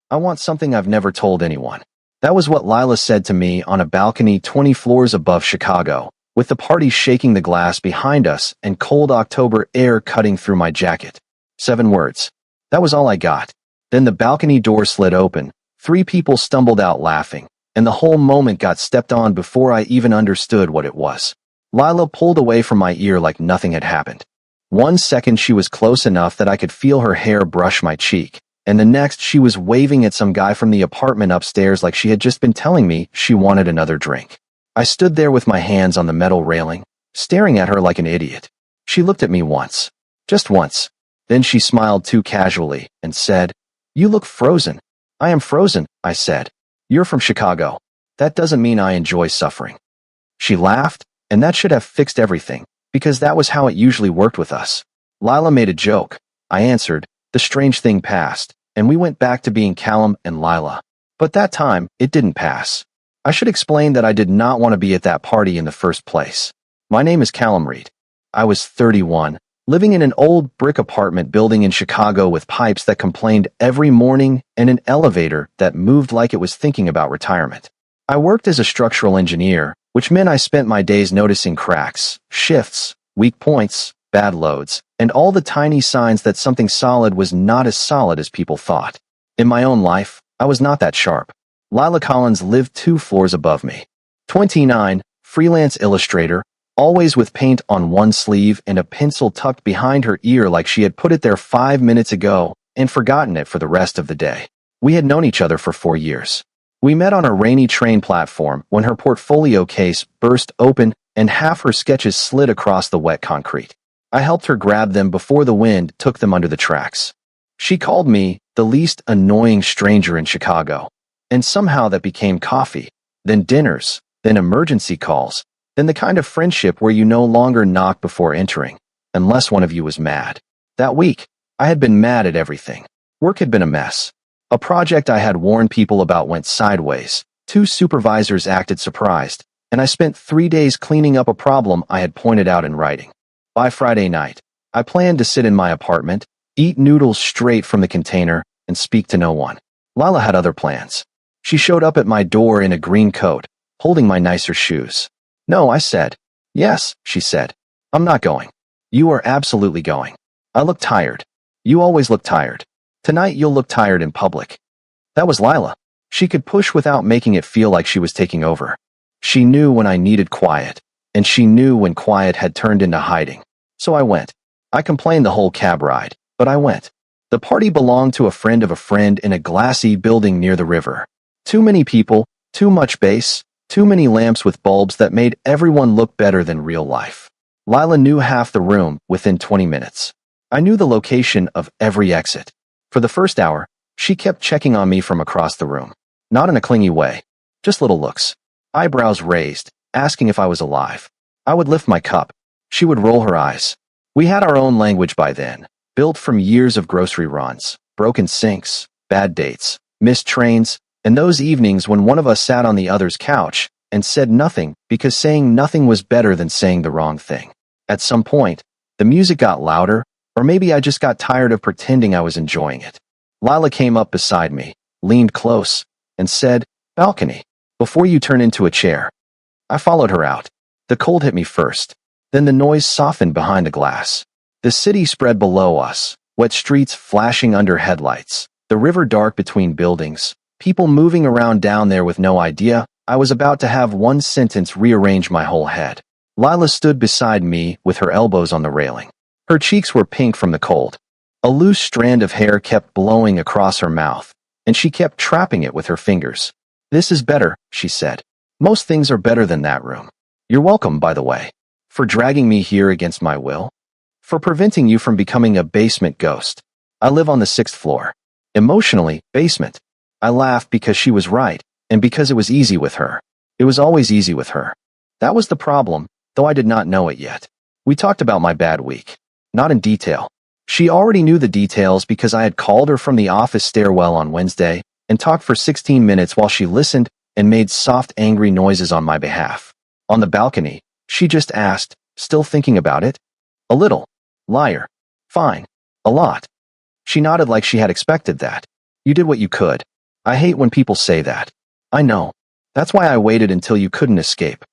I want something I've never told anyone. That was what Lila said to me on a balcony 20 floors above Chicago, with the party shaking the glass behind us and cold October air cutting through my jacket. 7 words. That was all I got. Then the balcony door slid open, 3 people stumbled out laughing, and the whole moment got stepped on before I even understood what it was. Lila pulled away from my ear like nothing had happened. 1 second she was close enough that I could feel her hair brush my cheek, and the next she was waving at some guy from the apartment upstairs like she had just been telling me she wanted another drink. I stood there with my hands on the metal railing, staring at her like an idiot. She looked at me once. Just once. Then she smiled too casually and said, "You look frozen." "I am frozen," I said. "You're from Chicago. That doesn't mean I enjoy suffering." She laughed, and that should have fixed everything, because that was how it usually worked with us. Lila made a joke. I answered. The strange thing passed, and we went back to being Callum and Lila. But that time, it didn't pass. I should explain that I did not want to be at that party in the first place. My name is Callum Reed. I was 31, living in an old brick apartment building in Chicago with pipes that complained every morning and an elevator that moved like it was thinking about retirement. I worked as a structural engineer, which meant I spent my days noticing cracks, shifts, weak points, bad loads, and all the tiny signs that something solid was not as solid as people thought. In my own life, I was not that sharp. Lila Collins lived 2 floors above me. 29, freelance illustrator, always with paint on one sleeve and a pencil tucked behind her ear like she had put it there 5 minutes ago and forgotten it for the rest of the day. We had known each other for 4 years. We met on a rainy train platform when her portfolio case burst open and half her sketches slid across the wet concrete. I helped her grab them before the wind took them under the tracks. She called me the least annoying stranger in Chicago, and somehow that became coffee, then dinners, then emergency calls, then the kind of friendship where you no longer knock before entering, unless one of you was mad. That week, I had been mad at everything. Work had been a mess. A project I had warned people about went sideways, 2 supervisors acted surprised, and I spent 3 days cleaning up a problem I had pointed out in writing. By Friday night, I planned to sit in my apartment, eat noodles straight from the container, and speak to no one. Lila had other plans. She showed up at my door in a green coat, holding my nicer shoes. "No," I said. "Yes," she said. "I'm not going." "You are absolutely going." I looked tired. "You always look tired. Tonight you'll look tired in public." That was Lila. She could push without making it feel like she was taking over. She knew when I needed quiet, and she knew when quiet had turned into hiding. So I went. I complained the whole cab ride, but I went. The party belonged to a friend of a friend in a glassy building near the river. Too many people, too much bass, too many lamps with bulbs that made everyone look better than real life. Lila knew half the room within 20 minutes. I knew the location of every exit. For the first hour, she kept checking on me from across the room. Not in a clingy way, just little looks. Eyebrows raised, asking if I was alive. I would lift my cup. She would roll her eyes. We had our own language by then, built from years of grocery runs, broken sinks, bad dates, missed trains, and those evenings when one of us sat on the other's couch and said nothing because saying nothing was better than saying the wrong thing. At some point, the music got louder, or maybe I just got tired of pretending I was enjoying it. Lila came up beside me, leaned close, and said, "Balcony, before you turn into a chair." I followed her out. The cold hit me first. Then the noise softened behind the glass. The city spread below us, wet streets flashing under headlights, the river dark between buildings, people moving around down there with no idea. I was about to have one sentence rearrange my whole head. Lila stood beside me with her elbows on the railing. Her cheeks were pink from the cold. A loose strand of hair kept blowing across her mouth, and she kept trapping it with her fingers. "This is better," she said. "Most things are better than that room. You're welcome, by the way. For dragging me here against my will. For preventing you from becoming a basement ghost. I live on the 6th floor. Emotionally, basement." I laughed because she was right, and because it was easy with her. It was always easy with her. That was the problem, though I did not know it yet. We talked about my bad week. Not in detail. She already knew the details because I had called her from the office stairwell on Wednesday and talked for 16 minutes while she listened and made soft, angry noises on my behalf. On the balcony, she just asked, "Still thinking about it?" "A little." "Liar." "Fine." "A lot." She nodded like she had expected that. "You did what you could." I hate when people say that. I know. That's why I waited until you couldn't escape.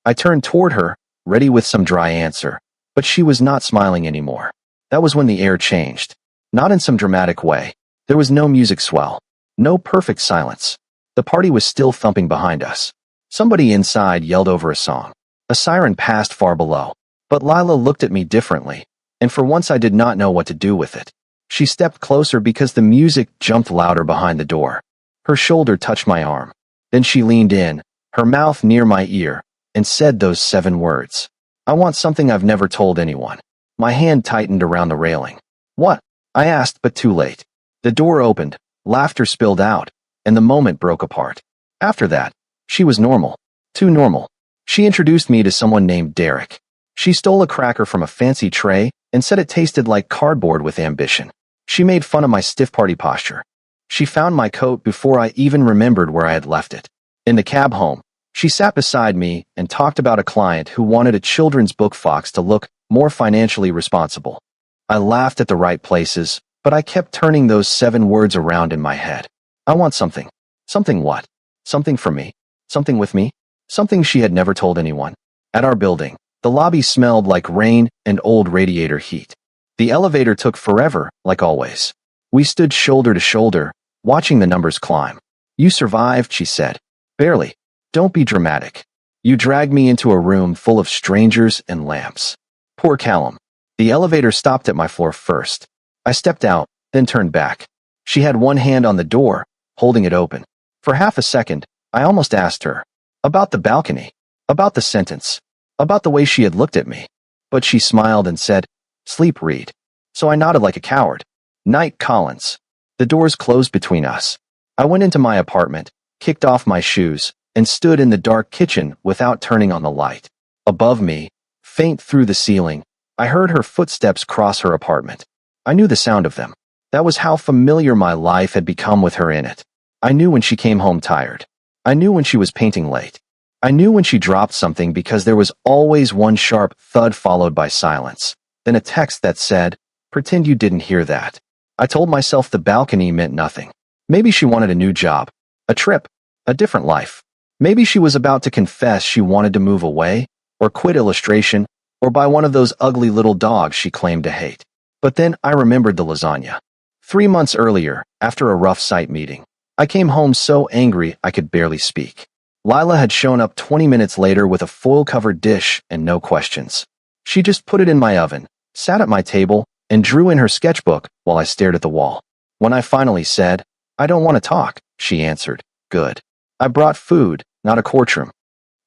I turned toward her, ready with some dry answer, but she was not smiling anymore. That was when the air changed. Not in some dramatic way. There was no music swell. No perfect silence. The party was still thumping behind us. Somebody inside yelled over a song. A siren passed far below. But Lila looked at me differently, and for once I did not know what to do with it. She stepped closer because the music jumped louder behind the door. Her shoulder touched my arm. Then she leaned in, her mouth near my ear, and said those 7 words. I want something I've never told anyone. My hand tightened around the railing. What? I asked, but too late. The door opened, laughter spilled out, and the moment broke apart. After that, she was normal. Too normal. She introduced me to someone named Derek. She stole a cracker from a fancy tray and said it tasted like cardboard with ambition. She made fun of my stiff party posture. She found my coat before I even remembered where I had left it. In the cab home, she sat beside me and talked about a client who wanted a children's book Fox to look more financially responsible. I laughed at the right places, but I kept turning those 7 words around in my head. I want something. Something what? Something for me. Something with me. Something she had never told anyone. At our building, the lobby smelled like rain and old radiator heat. The elevator took forever, like always. We stood shoulder to shoulder, watching the numbers climb. You survived, she said. Barely. Don't be dramatic. You dragged me into a room full of strangers and lamps. Poor Callum. The elevator stopped at my floor first. I stepped out, then turned back. She had one hand on the door, holding it open. For half a second, I almost asked her. About the balcony. About the sentence. About the way she had looked at me. But she smiled and said, Sleep, Reed. So I nodded like a coward. Night, Collins. The doors closed between us. I went into my apartment, kicked off my shoes, and stood in the dark kitchen without turning on the light. Above me, faint through the ceiling, I heard her footsteps cross her apartment. I knew the sound of them. That was how familiar my life had become with her in it. I knew when she came home tired. I knew when she was painting late. I knew when she dropped something because there was always one sharp thud followed by silence. Then a text that said, Pretend you didn't hear that. I told myself the balcony meant nothing. Maybe she wanted a new job, a trip, a different life. Maybe she was about to confess she wanted to move away, or quit illustration, or buy one of those ugly little dogs she claimed to hate. But then I remembered the lasagna. 3 months earlier, after a rough site meeting, I came home so angry I could barely speak. Lila had shown up 20 minutes later with a foil-covered dish and no questions. She just put it in my oven, sat at my table, and drew in her sketchbook while I stared at the wall. When I finally said, I don't want to talk, she answered, Good. I brought food, not a courtroom.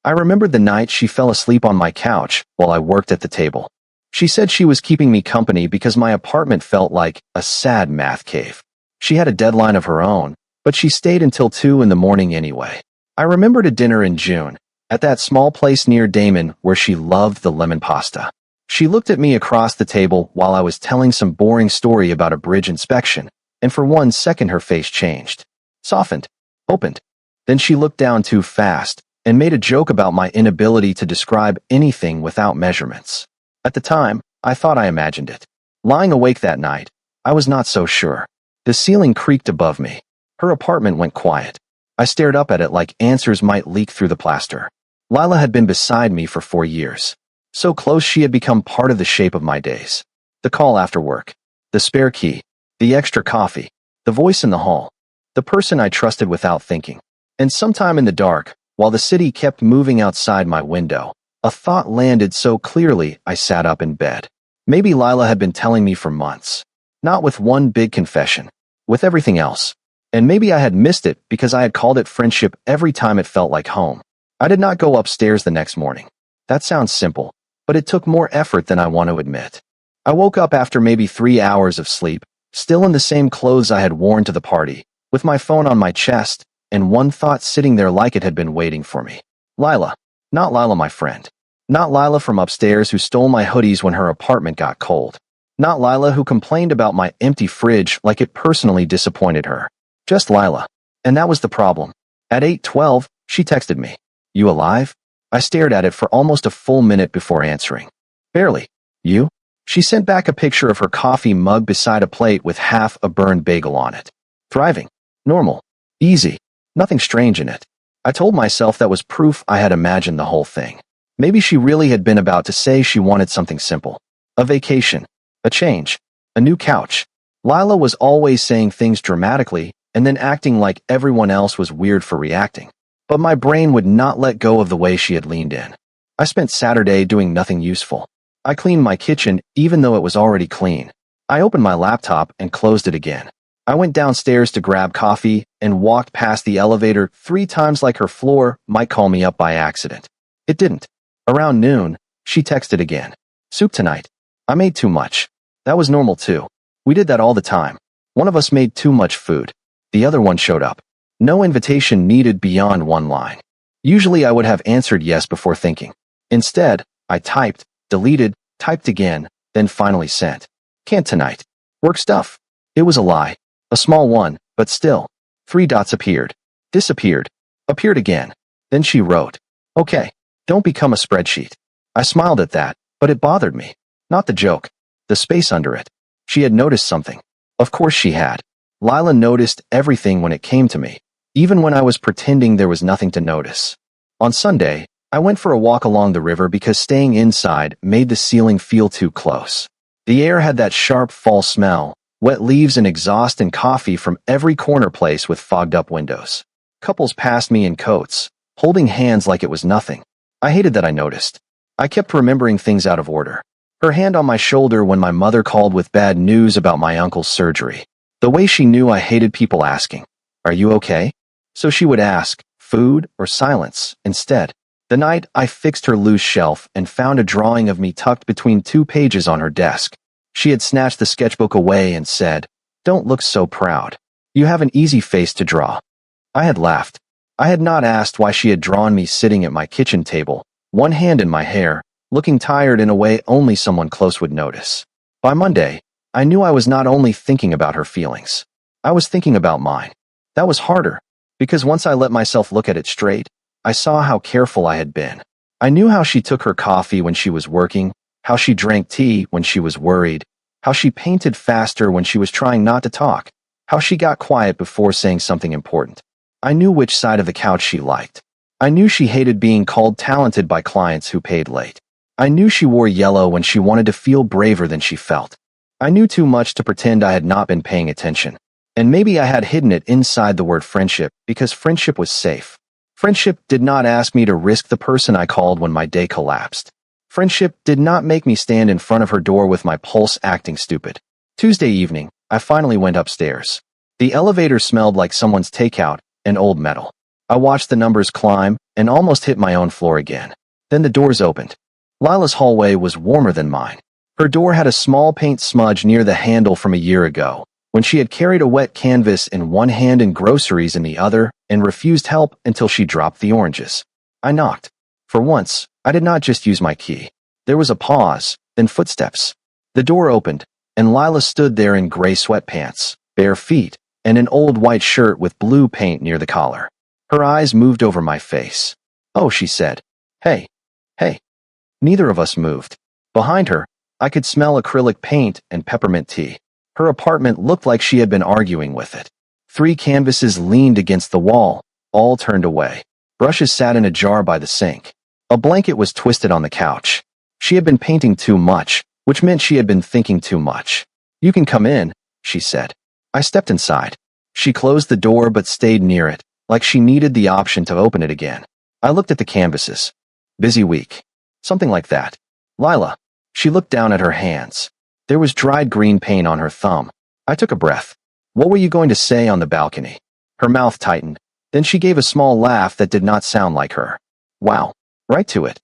I remembered the night she fell asleep on my couch while I worked at the table. She said she was keeping me company because my apartment felt like a sad math cave. She had a deadline of her own, but she stayed until 2 in the morning anyway. I remembered a dinner in June, at that small place near Damon where she loved the lemon pasta. She looked at me across the table while I was telling some boring story about a bridge inspection, and for 1 second her face changed. Softened. Opened. Then she looked down too fast, and made a joke about my inability to describe anything without measurements. At the time, I thought I imagined it. Lying awake that night, I was not so sure. The ceiling creaked above me. Her apartment went quiet. I stared up at it like answers might leak through the plaster. Lila had been beside me for 4 years. So close she had become part of the shape of my days. The call after work. The spare key. The extra coffee. The voice in the hall. The person I trusted without thinking. And sometime in the dark, while the city kept moving outside my window, a thought landed so clearly I sat up in bed. Maybe Lila had been telling me for months. Not with one big confession. With everything else. And maybe I had missed it because I had called it friendship every time it felt like home. I did not go upstairs the next morning. That sounds simple, but it took more effort than I want to admit. I woke up after maybe 3 hours of sleep, still in the same clothes I had worn to the party, with my phone on my chest, and one thought sitting there like it had been waiting for me. Lila. Not Lila, my friend. Not Lila from upstairs who stole my hoodies when her apartment got cold. Not Lila who complained about my empty fridge like it personally disappointed her. Just Lila. And that was the problem. At 8:12, she texted me. You alive? I stared at it for almost a full minute before answering. Barely. You? She sent back a picture of her coffee mug beside a plate with half a burned bagel on it. Thriving. Normal. Easy. Nothing strange in it. I told myself that was proof I had imagined the whole thing. Maybe she really had been about to say she wanted something simple. A vacation. A change. A new couch. Lila was always saying things dramatically and then acting like everyone else was weird for reacting. But my brain would not let go of the way she had leaned in. I spent Saturday doing nothing useful. I cleaned my kitchen even though it was already clean. I opened my laptop and closed it again. I went downstairs to grab coffee and walked past the elevator 3 times like her floor might call me up by accident. It didn't. Around noon, she texted again. Soup tonight. I made too much. That was normal too. We did that all the time. One of us made too much food. The other one showed up. No invitation needed beyond one line. Usually I would have answered yes before thinking. Instead, I typed, deleted, typed again, then finally sent. Can't tonight. Work stuff. It was a lie. A small one, but still. 3 dots appeared. Disappeared. Appeared again. Then she wrote. Okay. Don't become a spreadsheet. I smiled at that, but it bothered me. Not the joke. The space under it. She had noticed something. Of course she had. Lila noticed everything when it came to me, even when I was pretending there was nothing to notice. On Sunday, I went for a walk along the river because staying inside made the ceiling feel too close. The air had that sharp fall smell, wet leaves and exhaust and coffee from every corner place with fogged-up windows. Couples passed me in coats, holding hands like it was nothing. I hated that I noticed. I kept remembering things out of order. Her hand on my shoulder when my mother called with bad news about my uncle's surgery. The way she knew I hated people asking, "Are you okay?" So she would ask, food or silence, instead. The night I fixed her loose shelf and found a drawing of me tucked between 2 pages on her desk. She had snatched the sketchbook away and said, "Don't look so proud. You have an easy face to draw." I had laughed. I had not asked why she had drawn me sitting at my kitchen table, one hand in my hair, looking tired in a way only someone close would notice. By Monday, I knew I was not only thinking about her feelings. I was thinking about mine. That was harder, because once I let myself look at it straight, I saw how careful I had been. I knew how she took her coffee when she was working, how she drank tea when she was worried, how she painted faster when she was trying not to talk, how she got quiet before saying something important. I knew which side of the couch she liked. I knew she hated being called talented by clients who paid late. I knew she wore yellow when she wanted to feel braver than she felt. I knew too much to pretend I had not been paying attention. And maybe I had hidden it inside the word friendship because friendship was safe. Friendship did not ask me to risk the person I called when my day collapsed. Friendship did not make me stand in front of her door with my pulse acting stupid. Tuesday evening, I finally went upstairs. The elevator smelled like someone's takeout and old metal. I watched the numbers climb and almost hit my own floor again. Then the doors opened. Lila's hallway was warmer than mine. Her door had a small paint smudge near the handle from a year ago, when she had carried a wet canvas in one hand and groceries in the other and refused help until she dropped the oranges. I knocked. For once, I did not just use my key. There was a pause, then footsteps. The door opened, and Lila stood there in gray sweatpants, bare feet, and an old white shirt with blue paint near the collar. Her eyes moved over my face. "Oh," she said. "Hey. Hey." Neither of us moved. Behind her, I could smell acrylic paint and peppermint tea. Her apartment looked like she had been arguing with it. 3 canvases leaned against the wall, all turned away. Brushes sat in a jar by the sink. A blanket was twisted on the couch. She had been painting too much, which meant she had been thinking too much. "You can come in," she said. I stepped inside. She closed the door but stayed near it, like she needed the option to open it again. I looked at the canvases. "Busy week." Something like that. "Lila." She looked down at her hands. There was dried green paint on her thumb. I took a breath. "What were you going to say on the balcony?" Her mouth tightened. Then she gave a small laugh that did not sound like her. "Wow. Right to it."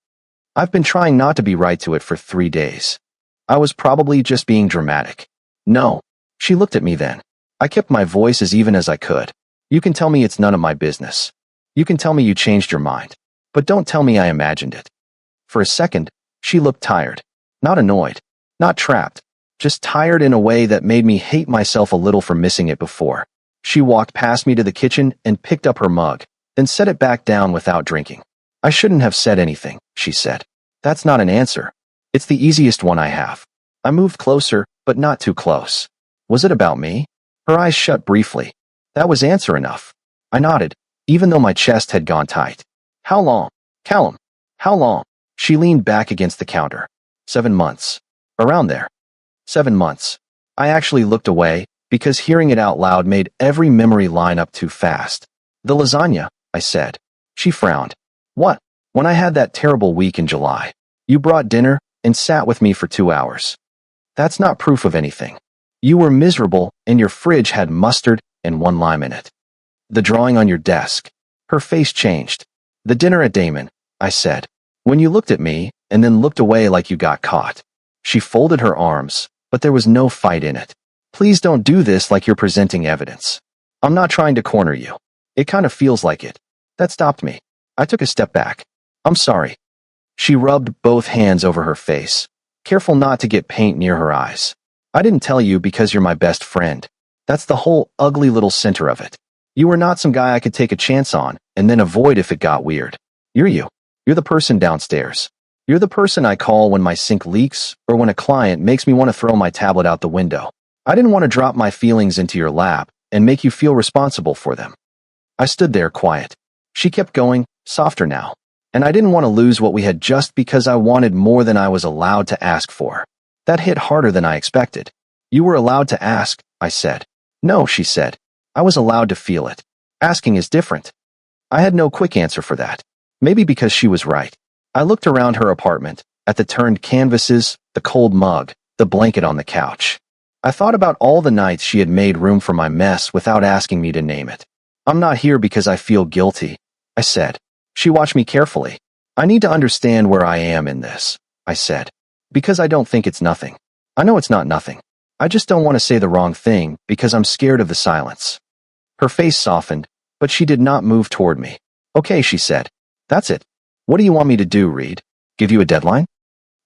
I've been trying not to be right to it for 3 days. I was probably just being dramatic. "No." She looked at me then. I kept my voice as even as I could. "You can tell me it's none of my business. You can tell me you changed your mind. But don't tell me I imagined it." For a second, she looked tired. Not annoyed. Not trapped. Just tired in a way that made me hate myself a little for missing it before. She walked past me to the kitchen and picked up her mug, then set it back down without drinking. "I shouldn't have said anything," she said. "That's not an answer. It's the easiest one I have." I moved closer, but not too close. Was it about me? Her eyes shut briefly. That was answer enough. I nodded, even though my chest had gone tight. How long? Callum. How long? She leaned back against the counter. 7 months. Around there. 7 months. I actually looked away, because hearing it out loud made every memory line up too fast. The lasagna, I said. She frowned. What? When I had that terrible week in July. You brought dinner and sat with me for 2 hours. That's not proof of anything. You were miserable, and your fridge had mustard and 1 lime in it. The drawing on your desk. Her face changed. The dinner at Damon, I said. When you looked at me, and then looked away like you got caught. She folded her arms, but there was no fight in it. Please don't do this like you're presenting evidence. I'm not trying to corner you. It kind of feels like it. That stopped me. I took a step back. I'm sorry. She rubbed both hands over her face, careful not to get paint near her eyes. I didn't tell you because you're my best friend. That's the whole ugly little center of it. You were not some guy I could take a chance on and then avoid if it got weird. You're you. You're the person downstairs. You're the person I call when my sink leaks or when a client makes me want to throw my tablet out the window. I didn't want to drop my feelings into your lap and make you feel responsible for them. I stood there quiet. She kept going, softer now. And I didn't want to lose what we had just because I wanted more than I was allowed to ask for. That hit harder than I expected. You were allowed to ask, I said. No, she said. I was allowed to feel it. Asking is different. I had no quick answer for that. Maybe because she was right. I looked around her apartment, at the turned canvases, the cold mug, the blanket on the couch. I thought about all the nights she had made room for my mess without asking me to name it. I'm not here because I feel guilty, I said. She watched me carefully. I need to understand where I am in this, I said. Because I don't think it's nothing. I know it's not nothing. I just don't want to say the wrong thing because I'm scared of the silence. Her face softened, but she did not move toward me. Okay, she said. That's it. What do you want me to do, Reed? Give you a deadline?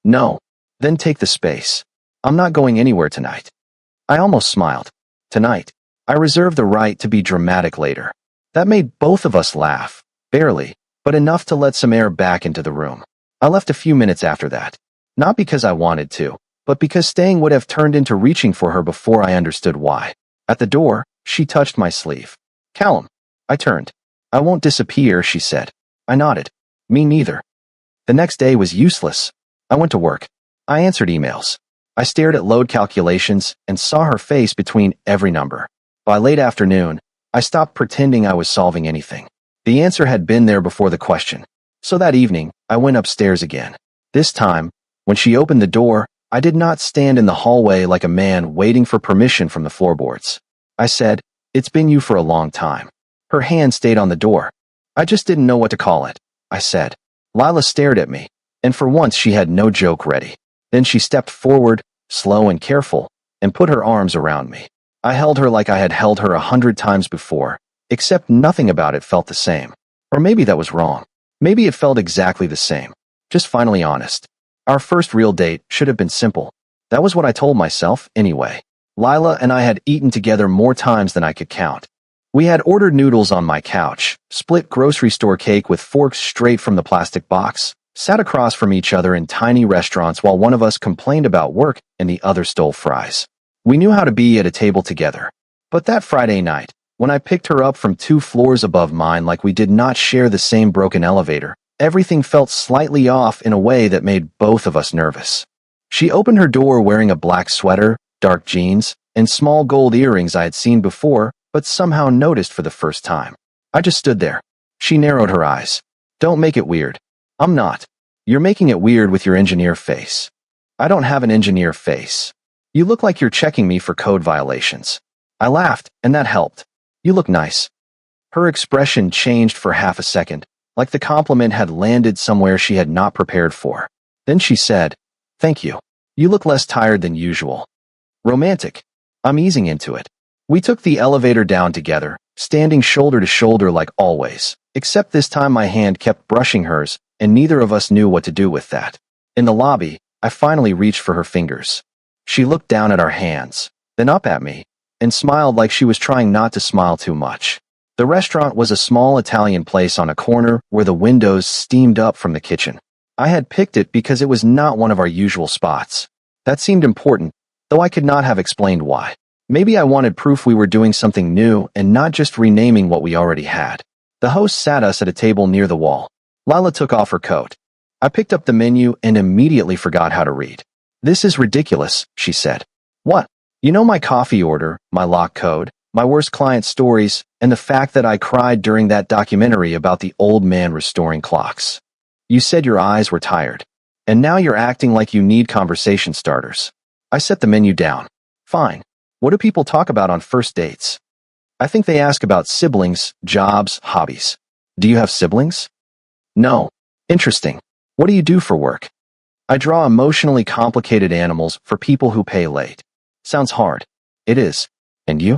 No. Then take the space. I'm not going anywhere tonight. I almost smiled. Tonight. I reserve the right to be dramatic later. That made both of us laugh. Barely, but enough to let some air back into the room. I left a few minutes after that. Not because I wanted to, but because staying would have turned into reaching for her before I understood why. At the door, she touched my sleeve. Callum. I turned. I won't disappear, she said. I nodded. Me neither. The next day was useless. I went to work. I answered emails. I stared at load calculations and saw her face between every number. By late afternoon, I stopped pretending I was solving anything. The answer had been there before the question. So that evening, I went upstairs again. This time, when she opened the door, I did not stand in the hallway like a man waiting for permission from the floorboards. I said, "It's been you for a long time." Her hand stayed on the door. I just didn't know what to call it, I said. Lila stared at me, and for once she had no joke ready. Then she stepped forward, slow and careful, and put her arms around me. I held her like I had held her 100 times before, except nothing about it felt the same. Or maybe that was wrong. Maybe it felt exactly the same. Just finally honest. Our first real date should have been simple. That was what I told myself, anyway. Lila and I had eaten together more times than I could count. We had ordered noodles on my couch, split grocery store cake with forks straight from the plastic box, sat across from each other in tiny restaurants while one of us complained about work and the other stole fries. We knew how to be at a table together. But that Friday night, when I picked her up from 2 floors above mine like we did not share the same broken elevator, everything felt slightly off in a way that made both of us nervous. She opened her door wearing a black sweater, dark jeans, and small gold earrings I had seen before, but somehow noticed for the first time. I just stood there. She narrowed her eyes. Don't make it weird. I'm not. You're making it weird with your engineer face. I don't have an engineer face. You look like you're checking me for code violations. I laughed, and that helped. You look nice. Her expression changed for half a second, like the compliment had landed somewhere she had not prepared for. Then she said, "Thank you. You look less tired than usual." Romantic. I'm easing into it. We took the elevator down together, standing shoulder to shoulder like always, except this time my hand kept brushing hers, and neither of us knew what to do with that. In the lobby, I finally reached for her fingers. She looked down at our hands, then up at me, and smiled like she was trying not to smile too much. The restaurant was a small Italian place on a corner where the windows steamed up from the kitchen. I had picked it because it was not one of our usual spots. That seemed important, though I could not have explained why. Maybe I wanted proof we were doing something new and not just renaming what we already had. The host sat us at a table near the wall. Lila took off her coat. I picked up the menu and immediately forgot how to read. "This is ridiculous," she said. "What?" "You know my coffee order, my lock code, my worst client stories, and the fact that I cried during that documentary about the old man restoring clocks. You said your eyes were tired. And now you're acting like you need conversation starters." I set the menu down. "Fine. What do people talk about on first dates?" "I think they ask about siblings, jobs, hobbies." "Do you have siblings?" "No." "Interesting. What do you do for work?" "I draw emotionally complicated animals for people who pay late." "Sounds hard." "It is. And you?"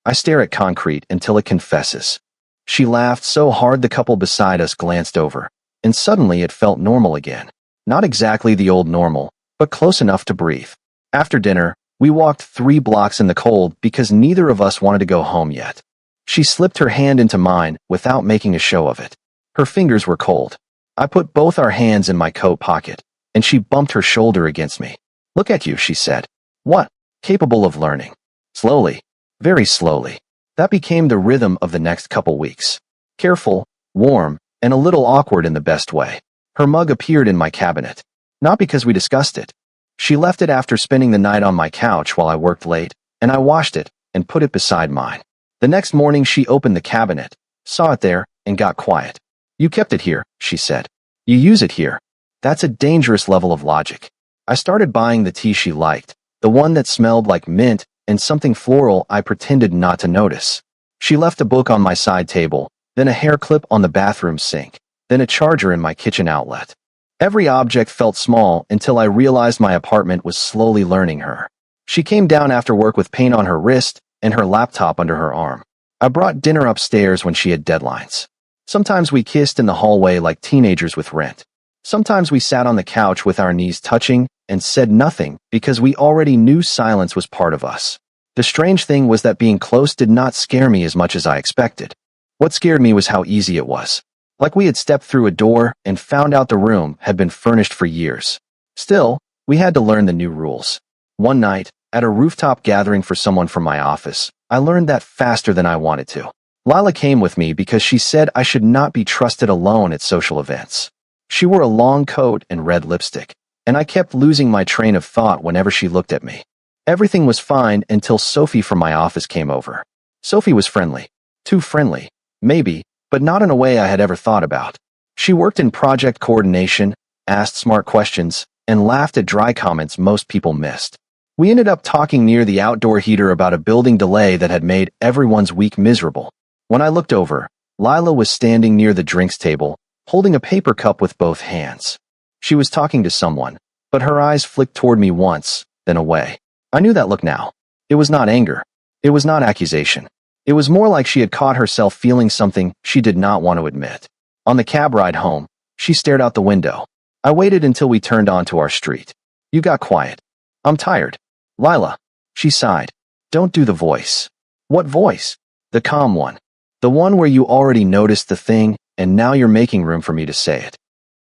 I stare at concrete until it confesses. She laughed so hard the couple beside us glanced over, and suddenly it felt normal again. Not exactly the old normal, but close enough to breathe. After dinner, we walked 3 blocks in the cold because neither of us wanted to go home yet. She slipped her hand into mine without making a show of it. Her fingers were cold. I put both our hands in my coat pocket, and she bumped her shoulder against me. "Look at you," she said. "What?" "Capable of learning." Slowly. Very slowly. That became the rhythm of the next couple weeks. Careful, warm, and a little awkward in the best way. Her mug appeared in my cabinet. Not because we discussed it. She left it after spending the night on my couch while I worked late, and I washed it and put it beside mine. The next morning she opened the cabinet, saw it there, and got quiet. "You kept it here," she said. "You use it here." That's a dangerous level of logic. I started buying the tea she liked, the one that smelled like mint and something floral I pretended not to notice. She left a book on my side table, then a hair clip on the bathroom sink, then a charger in my kitchen outlet. Every object felt small until I realized my apartment was slowly learning her. She came down after work with paint on her wrist and her laptop under her arm. I brought dinner upstairs when she had deadlines. Sometimes we kissed in the hallway like teenagers with rent. Sometimes we sat on the couch with our knees touching and said nothing because we already knew silence was part of us. The strange thing was that being close did not scare me as much as I expected. What scared me was how easy it was. Like we had stepped through a door and found out the room had been furnished for years. Still, we had to learn the new rules. One night, at a rooftop gathering for someone from my office, I learned that faster than I wanted to. Lila came with me because she said I should not be trusted alone at social events. She wore a long coat and red lipstick, and I kept losing my train of thought whenever she looked at me. Everything was fine until Sophie from my office came over. Sophie was friendly. Too friendly, maybe, but not in a way I had ever thought about. She worked in project coordination, asked smart questions, and laughed at dry comments most people missed. We ended up talking near the outdoor heater about a building delay that had made everyone's week miserable. When I looked over, Lila was standing near the drinks table, holding a paper cup with both hands. She was talking to someone, but her eyes flicked toward me once, then away. I knew that look now. It was not anger. It was not accusation. It was more like she had caught herself feeling something she did not want to admit. On the cab ride home, she stared out the window. I waited until we turned onto our street. "You got quiet." "I'm tired." "Lila." She sighed. "Don't do the voice." "What voice?" "The calm one. The one where you already noticed the thing, and now you're making room for me to say it."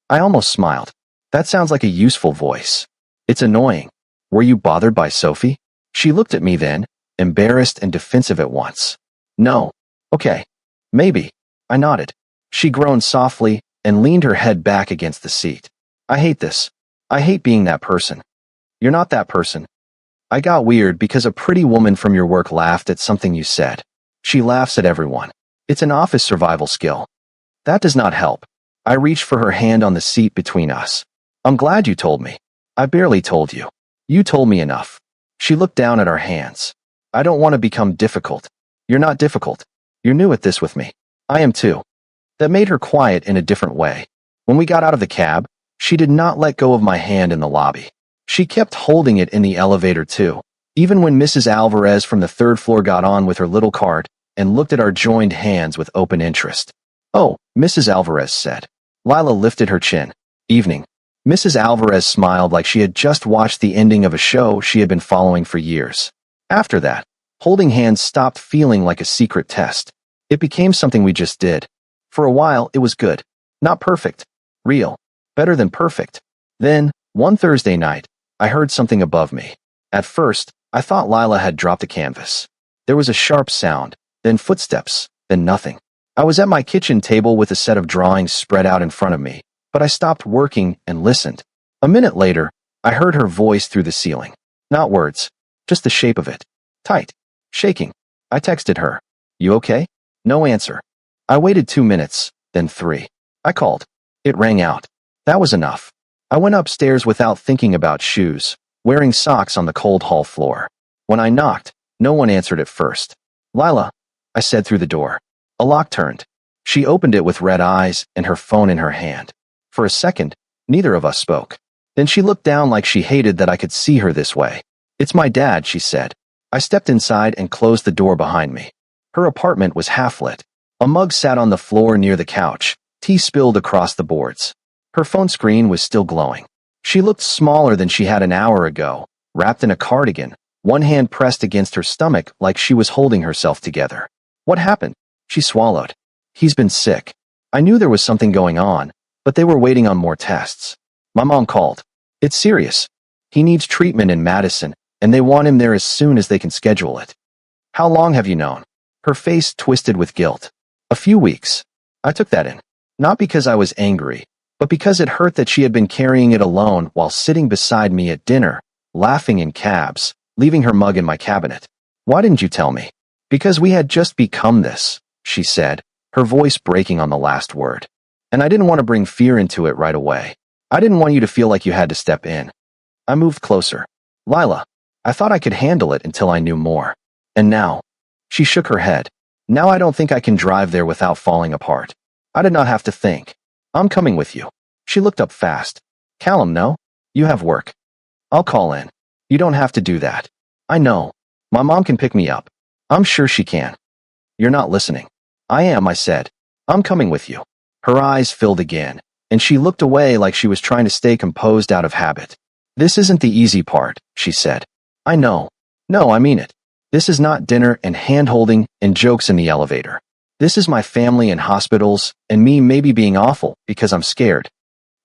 I almost smiled. That sounds like a useful voice. It's annoying. "Were you bothered by Sophie?" She looked at me then, embarrassed and defensive at once. "No." "Okay. Maybe." I nodded. She groaned softly and leaned her head back against the seat. "I hate this. I hate being that person." "You're not that person." I got weird because a pretty woman from your work laughed at something you said. She laughs at everyone. It's an office survival skill. That does not help. I reached for her hand on the seat between us. "I'm glad you told me." "I barely told you. You told me enough." She looked down at our hands. "I don't want to become difficult." "You're not difficult. You're new at this with me." "I am too." That made her quiet in a different way. When we got out of the cab, she did not let go of my hand in the lobby. She kept holding it in the elevator too, even when Mrs. Alvarez from the 3rd floor got on with her little cart and looked at our joined hands with open interest. "Oh," Mrs. Alvarez said. Lila lifted her chin. "Evening." Mrs. Alvarez smiled like she had just watched the ending of a show she had been following for years. After that, holding hands stopped feeling like a secret test. It became something we just did. For a while, it was good. Not perfect. Real. Better than perfect. Then, one Thursday night, I heard something above me. At first, I thought Lila had dropped the canvas. There was a sharp sound, then footsteps, then nothing. I was at my kitchen table with a set of drawings spread out in front of me, but I stopped working and listened. A minute later, I heard her voice through the ceiling. Not words, just the shape of it. Tight. Shaking. I texted her. You okay? No answer. I waited 2 minutes, then 3. I called. It rang out. That was enough. I went upstairs without thinking about shoes, wearing socks on the cold hall floor. When I knocked, no one answered at first. Lila, I said through the door. A lock turned. She opened it with red eyes and her phone in her hand. For a second, neither of us spoke. Then she looked down like she hated that I could see her this way. It's my dad, she said. I stepped inside and closed the door behind me. Her apartment was half lit. A mug sat on the floor near the couch, tea spilled across the boards. Her phone screen was still glowing. She looked smaller than she had an hour ago, wrapped in a cardigan, one hand pressed against her stomach like she was holding herself together. What happened? She swallowed. He's been sick. I knew there was something going on, but they were waiting on more tests. My mom called. It's serious. He needs treatment in Madison, and they want him there as soon as they can schedule it. How long have you known? Her face twisted with guilt. A few weeks. I took that in. Not because I was angry, but because it hurt that she had been carrying it alone while sitting beside me at dinner, laughing in cabs, leaving her mug in my cabinet. Why didn't you tell me? Because we had just become this, she said, her voice breaking on the last word. And I didn't want to bring fear into it right away. I didn't want you to feel like you had to step in. I moved closer. Lila, I thought I could handle it until I knew more. And now? She shook her head. Now I don't think I can drive there without falling apart. I did not have to think. I'm coming with you. She looked up fast. Callum, no? You have work. I'll call in. You don't have to do that. I know. My mom can pick me up. I'm sure she can. You're not listening. I am, I said. I'm coming with you. Her eyes filled again, and she looked away like she was trying to stay composed out of habit. This isn't the easy part, she said. I know. No, I mean it. This is not dinner and hand-holding and jokes in the elevator. This is my family and hospitals, and me maybe being awful because I'm scared.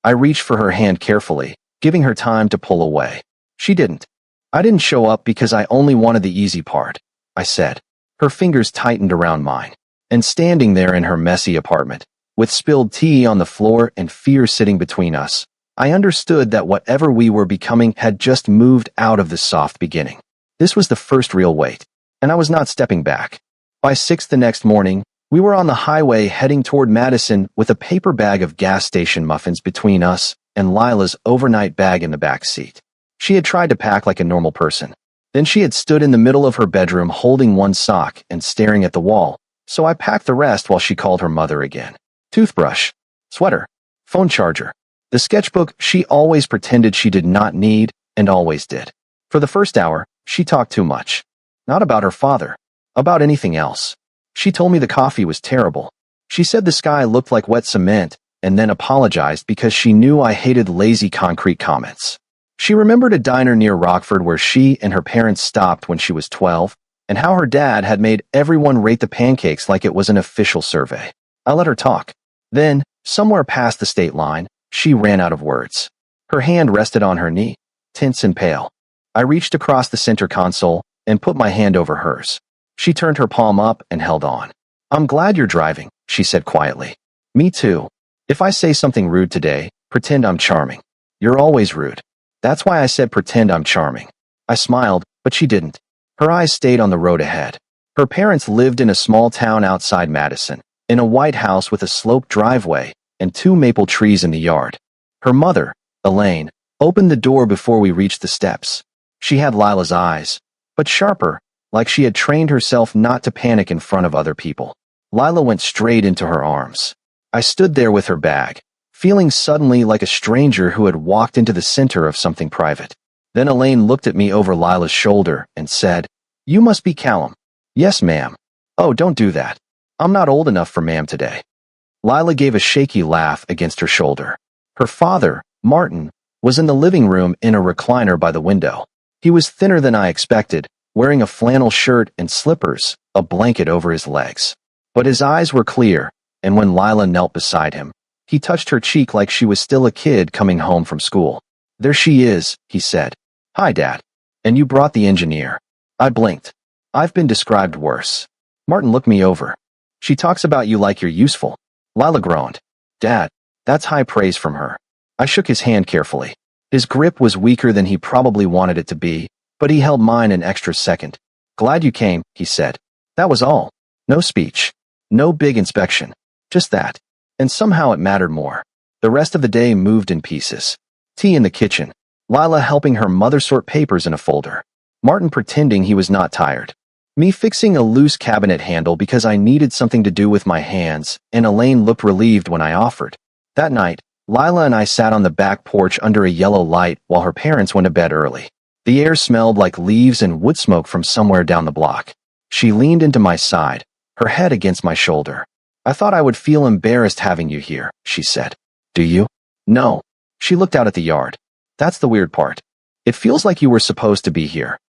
I reached for her hand carefully, giving her time to pull away. She didn't. I didn't show up because I only wanted the easy part, I said. Her fingers tightened around mine. And standing there in her messy apartment, with spilled tea on the floor and fear sitting between us, I understood that whatever we were becoming had just moved out of the soft beginning. This was the first real weight, and I was not stepping back. By 6 the next morning, we were on the highway heading toward Madison with a paper bag of gas station muffins between us and Lila's overnight bag in the back seat. She had tried to pack like a normal person. Then she had stood in the middle of her bedroom holding one sock and staring at the wall, so I packed the rest while she called her mother again. Toothbrush, sweater, phone charger, the sketchbook she always pretended she did not need and always did. For the first hour, she talked too much. Not about her father, about anything else. She told me the coffee was terrible. She said the sky looked like wet cement and then apologized because she knew I hated lazy concrete comments. She remembered a diner near Rockford where she and her parents stopped when she was 12, and how her dad had made everyone rate the pancakes like it was an official survey. I let her talk. Then, somewhere past the state line, she ran out of words. Her hand rested on her knee, tense and pale. I reached across the center console and put my hand over hers. She turned her palm up and held on. I'm glad you're driving, she said quietly. Me too. If I say something rude today, pretend I'm charming. You're always rude. That's why I said pretend I'm charming. I smiled, but she didn't. Her eyes stayed on the road ahead. Her parents lived in a small town outside Madison, in a white house with a sloped driveway and 2 maple trees in the yard. Her mother, Elaine, opened the door before we reached the steps. She had Lila's eyes, but sharper, like she had trained herself not to panic in front of other people. Lila went straight into her arms. I stood there with her bag, feeling suddenly like a stranger who had walked into the center of something private. Then Elaine looked at me over Lila's shoulder and said, You must be Callum. Yes, ma'am. Oh, don't do that. I'm not old enough for ma'am today. Lila gave a shaky laugh against her shoulder. Her father, Martin, was in the living room in a recliner by the window. He was thinner than I expected, wearing a flannel shirt and slippers, a blanket over his legs. But his eyes were clear, and when Lila knelt beside him, he touched her cheek like she was still a kid coming home from school. There she is, he said. Hi, Dad. And you brought the engineer. I blinked. I've been described worse. Martin looked me over. She talks about you like you're useful. Lila groaned. Dad, that's high praise from her. I shook his hand carefully. His grip was weaker than he probably wanted it to be, but he held mine an extra second. Glad you came, he said. That was all. No speech. No big inspection. Just that. And somehow it mattered more. The rest of the day moved in pieces. Tea in the kitchen. Lila helping her mother sort papers in a folder. Martin pretending he was not tired. Me fixing a loose cabinet handle because I needed something to do with my hands, and Elaine looked relieved when I offered. That night, Lila and I sat on the back porch under a yellow light while her parents went to bed early. The air smelled like leaves and wood smoke from somewhere down the block. She leaned into my side, her head against my shoulder. I thought I would feel embarrassed having you here, she said. Do you? No. She looked out at the yard. That's the weird part. It feels like you were supposed to be here.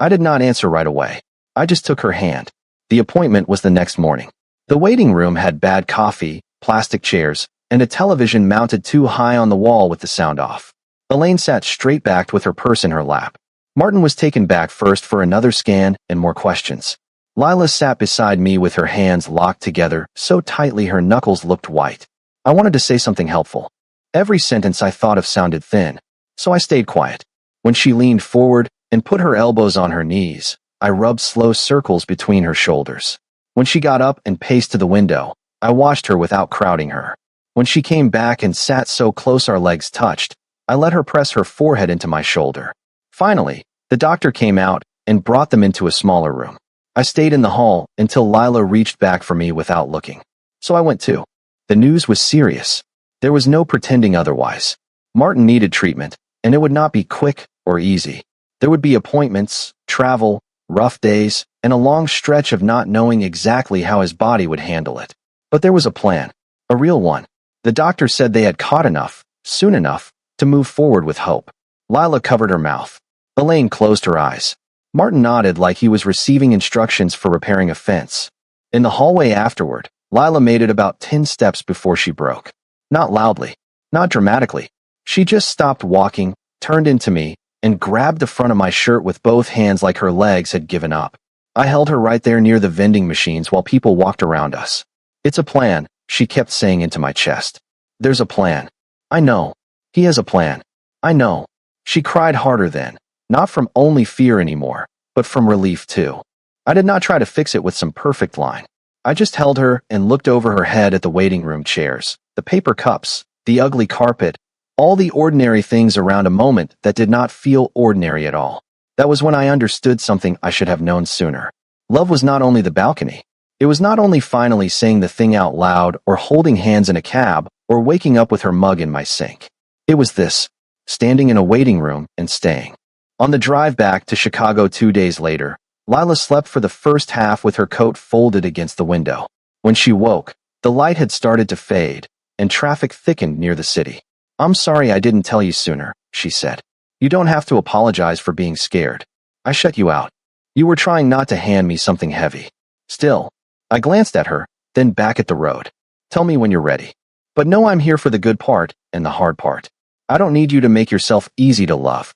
I did not answer right away. I just took her hand. The appointment was the next morning. The waiting room had bad coffee, plastic chairs, and a television mounted too high on the wall with the sound off. Elaine sat straight-backed with her purse in her lap. Martin was taken back first for another scan and more questions. Lila sat beside me with her hands locked together so tightly her knuckles looked white. I wanted to say something helpful. Every sentence I thought of sounded thin, so I stayed quiet. When she leaned forward and put her elbows on her knees, I rubbed slow circles between her shoulders. When she got up and paced to the window, I watched her without crowding her. When she came back and sat so close our legs touched, I let her press her forehead into my shoulder. Finally, the doctor came out and brought them into a smaller room. I stayed in the hall until Lila reached back for me without looking. So I went too. The news was serious. There was no pretending otherwise. Martin needed treatment, and it would not be quick or easy. There would be appointments, travel, rough days, and a long stretch of not knowing exactly how his body would handle it. But there was a plan, a real one. The doctor said they had caught enough, soon enough, to move forward with hope. Lila covered her mouth. Elaine closed her eyes. Martin nodded like he was receiving instructions for repairing a fence. In the hallway afterward, Lila made it about 10 steps before she broke. Not loudly, not dramatically. She just stopped walking, turned into me, and grabbed the front of my shirt with both hands like her legs had given up. I held her right there near the vending machines while people walked around us. It's a plan, she kept saying into my chest. There's a plan. I know. He has a plan. I know. She cried harder then, not from only fear anymore, but from relief too. I did not try to fix it with some perfect line. I just held her and looked over her head at the waiting room chairs, the paper cups, the ugly carpet, all the ordinary things around a moment that did not feel ordinary at all. That was when I understood something I should have known sooner. Love was not only the balcony. It was not only finally saying the thing out loud or holding hands in a cab or waking up with her mug in my sink. It was this, standing in a waiting room and staying. On the drive back to Chicago 2 days later, Lila slept for the first half with her coat folded against the window. When she woke, the light had started to fade, and traffic thickened near the city. I'm sorry I didn't tell you sooner, she said. You don't have to apologize for being scared. I shut you out. You were trying not to hand me something heavy. Still, I glanced at her, then back at the road. Tell me when you're ready. But know I'm here for the good part and the hard part. I don't need you to make yourself easy to love.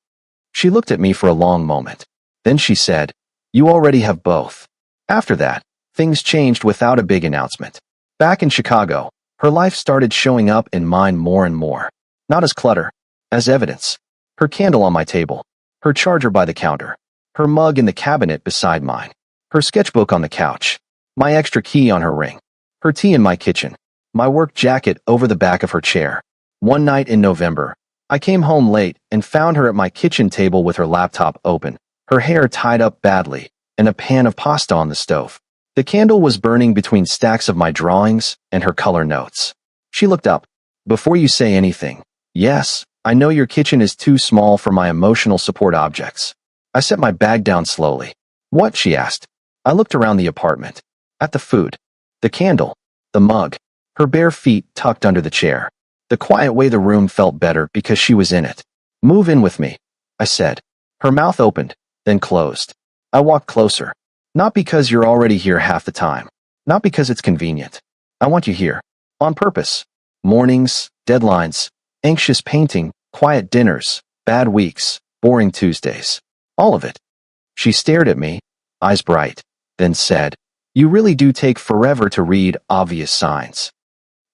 She looked at me for a long moment. Then she said, You already have both. After that, things changed without a big announcement. Back in Chicago, her life started showing up in mine more and more. Not as clutter, as evidence. Her candle on my table, her charger by the counter, her mug in the cabinet beside mine, her sketchbook on the couch, my extra key on her ring, her tea in my kitchen, my work jacket over the back of her chair. One night in November, I came home late and found her at my kitchen table with her laptop open, her hair tied up badly, and a pan of pasta on the stove. The candle was burning between stacks of my drawings and her color notes. She looked up. Before you say anything, yes, I know your kitchen is too small for my emotional support objects. I set my bag down slowly. What? She asked. I looked around the apartment. At the food. The candle. The mug. Her bare feet tucked under the chair. The quiet way the room felt better because she was in it. Move in with me, I said. Her mouth opened, then closed. I walked closer. Not because you're already here half the time. Not because it's convenient. I want you here. On purpose. Mornings, deadlines, anxious painting, quiet dinners, bad weeks, boring Tuesdays. All of it. She stared at me, eyes bright, then said, "You really do take forever to read obvious signs."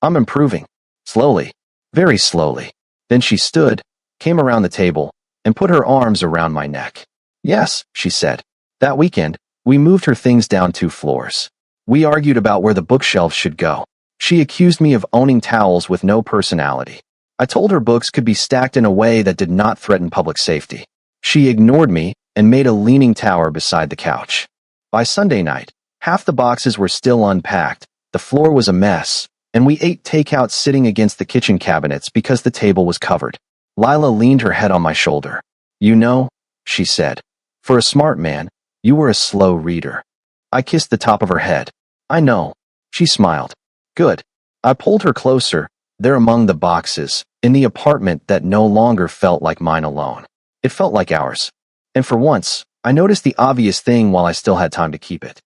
"I'm improving. Slowly. Very slowly." Then she stood, came around the table, and put her arms around my neck. "Yes," she said. "That weekend, we moved her things down 2 floors. We argued about where the bookshelves should go. She accused me of owning towels with no personality. I told her books could be stacked in a way that did not threaten public safety. She ignored me and made a leaning tower beside the couch. By Sunday night, half the boxes were still unpacked, the floor was a mess, and we ate takeout sitting against the kitchen cabinets because the table was covered. Lila leaned her head on my shoulder. "You know," she said, "for a smart man, you were a slow reader." I kissed the top of her head. "I know." She smiled. "Good." I pulled her closer, there among the boxes, in the apartment that no longer felt like mine alone. It felt like ours. And for once, I noticed the obvious thing while I still had time to keep it.